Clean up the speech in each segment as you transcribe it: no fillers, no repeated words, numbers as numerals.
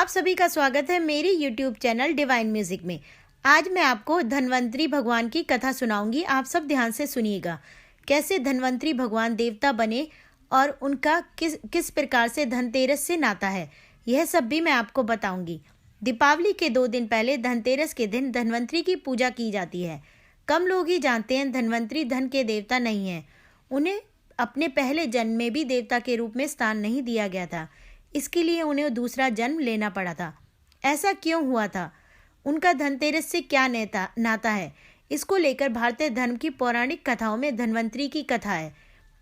आप सभी का स्वागत है मेरे YouTube चैनल डिवाइन म्यूजिक में। आज मैं आपको धन्वंतरी भगवान की कथा सुनाऊंगी। आप सब ध्यान से सुनिएगा। कैसे धन्वंतरी भगवान देवता बने और उनका किस प्रकार से धनतेरस से नाता है, यह सब भी मैं आपको बताऊंगी। दीपावली के 2 दिन पहले धनतेरस के दिन धन्वंतरी की पूजा की जाती है। कम लोग ही जानते हैं धन्वंतरी धन के देवता नहीं हैं। उन्हें अपने पहले जन्म में भी देवता के रूप में स्थान नहीं दिया गया था। इसके लिए उन्हें दूसरा जन्म लेना पड़ा था। ऐसा क्यों हुआ था? उनका धनतेरस से क्या नाता है? इसको लेकर भारतीय धर्म की पौराणिक कथाओं में धन्वंतरी की कथा है।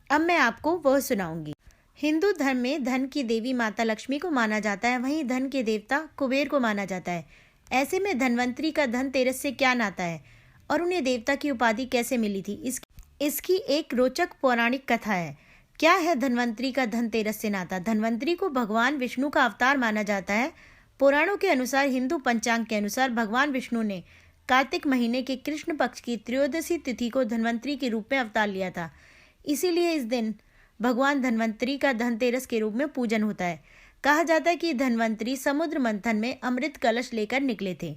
अब मैं आपको वह सुनाऊंगी। हिंदू धर्म में धन की देवी माता लक्ष्मी को माना जाता है, वहीं धन के देवता कुबेर को माना जाता है। ऐसे में धन्वंतरी का धनतेरस से क्या नाता है और उन्हें देवता की उपाधि कैसे मिली थी, इसकी एक रोचक पौराणिक कथा है। क्या है धन्वंतरी का धनतेरस से नाता? धन्वंतरी को भगवान विष्णु का अवतार माना जाता है। पुराणों के अनुसार, हिंदू पंचांग के अनुसार भगवान विष्णु ने कार्तिक महीने के कृष्ण पक्ष की त्रयोदशी तिथि को धन्वंतरी के रूप में अवतार लिया था। इसीलिए इस दिन भगवान धन्वंतरी का धनतेरस के रूप में पूजन होता है। कहा जाता है कि धन्वंतरी समुद्र मंथन में अमृत कलश लेकर निकले थे।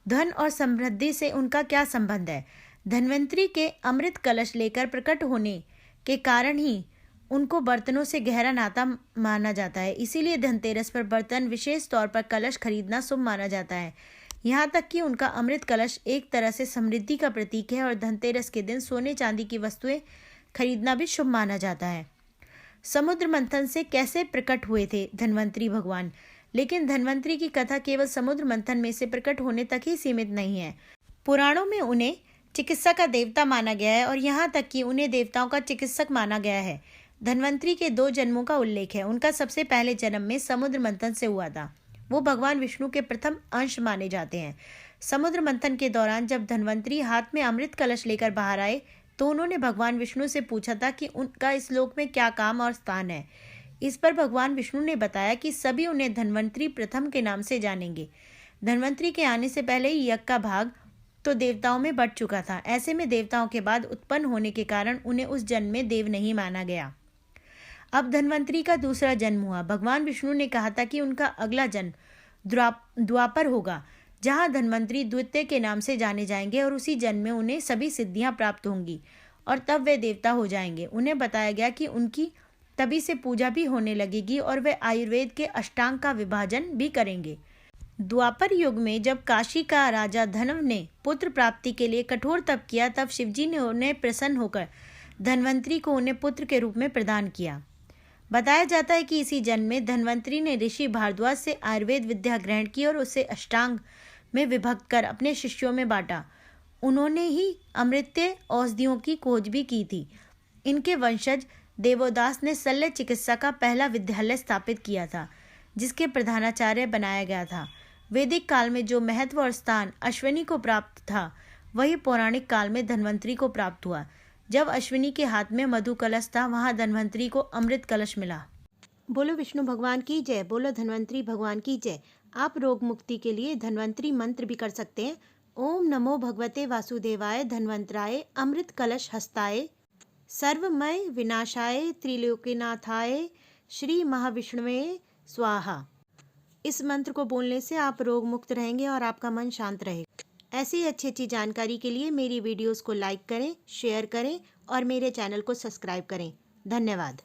धन और समृद्धि से उनका क्या संबंध है? धन्वंतरी के अमृत कलश लेकर प्रकट होने के कारण ही उनको बर्तनों से गहरा नाता माना जाता है। इसीलिए धनतेरस पर बर्तन, विशेष तौर पर कलश खरीदना शुभ माना जाता है। यहाँ तक कि उनका अमृत कलश एक तरह से समृद्धि का प्रतीक है और धनतेरस के दिन सोने चांदी की वस्तुएं खरीदना भी शुभ माना जाता है। समुद्र मंथन से कैसे प्रकट हुए थे धन्वंतरी भगवान? लेकिन धन्वंतरी की कथा केवल समुद्र मंथन में से प्रकट होने तक ही सीमित नहीं है। पुराणों में उन्हें चिकित्सा का देवता माना गया है और यहाँ तक कि उन्हें देवताओं का चिकित्सक माना गया है। धन्वंतरी के 2 जन्मों का उल्लेख है। उनका सबसे पहले जन्म में समुद्र मंथन से हुआ था। वो भगवान विष्णु के प्रथम अंश माने जाते हैं। समुद्र मंथन के दौरान जब धन्वंतरी हाथ में अमृत कलश लेकर बाहर आए तो उन्होंने भगवान विष्णु से पूछा था कि उनका इस लोक में क्या काम और स्थान है। इस पर भगवान विष्णु ने बताया कि सभी उन्हें धन्वंतरी प्रथम के नाम से जानेंगे। धन्वंतरी के आने से पहले ही यज्ञ का भाग तो देवताओं में बढ़ चुका था। ऐसे में देवताओं के बाद उत्पन्न होने के कारण उन्हें उस जन्म में देव नहीं माना गया। अब धन्वंतरी का दूसरा जन्म हुआ। भगवान विष्णु ने कहा था कि उनका अगला जन्म द्वापर होगा, जहां धन्वंतरी द्वितीय के नाम से जाने जाएंगे और उसी जन्म में उन्हें सभी सिद्धियां प्राप्त होंगी और तब वे देवता हो जाएंगे। उन्हें बताया गया कि उनकी तभी से पूजा भी होने लगेगी और वे आयुर्वेद के अष्टांग का विभाजन भी करेंगे। द्वापर युग में जब काशी का राजा धनव ने पुत्र प्राप्ति के लिए कठोर तप किया, तब शिवजी ने उन्हें प्रसन्न होकर धन्वंतरी को उन्हें पुत्र के रूप में प्रदान किया। बताया जाता है कि इसी जन्म में धन्वंतरी ने ऋषि भारद्वाज से आयुर्वेद विद्या ग्रहण की और उसे अष्टांग में विभक्त कर अपने शिष्यों में बांटा। उन्होंने ही अमृतीय औषधियों की खोज भी की थी। इनके वंशज देवोदास ने शल्य चिकित्सा का पहला विद्यालय स्थापित किया था, जिसके प्रधानाचार्य बनाया गया था। वैदिक काल में जो महत्व और स्थान अश्विनी को प्राप्त था, वही पौराणिक काल में धन्वंतरी को प्राप्त हुआ। जब अश्विनी के हाथ में मधु कलश था, वहां धन्वंतरी को अमृत कलश मिला। बोलो विष्णु भगवान की जय, बोलो धन्वंतरी भगवान की जय। आप रोग मुक्ति के लिए धन्वंतरी मंत्र भी कर सकते हैं। ओम नमो भगवते वासुदेवाय धन्वंतराय अमृत कलश हस्ताय सर्वमय विनाशाय त्रिलोकीनाथाय श्री महाविष्णुवे स्वाहा। इस मंत्र को बोलने से आप रोग मुक्त रहेंगे और आपका मन शांत रहेगा। ऐसी अच्छी जानकारी के लिए मेरी वीडियोस को लाइक करें, शेयर करें और मेरे चैनल को सब्सक्राइब करें। धन्यवाद।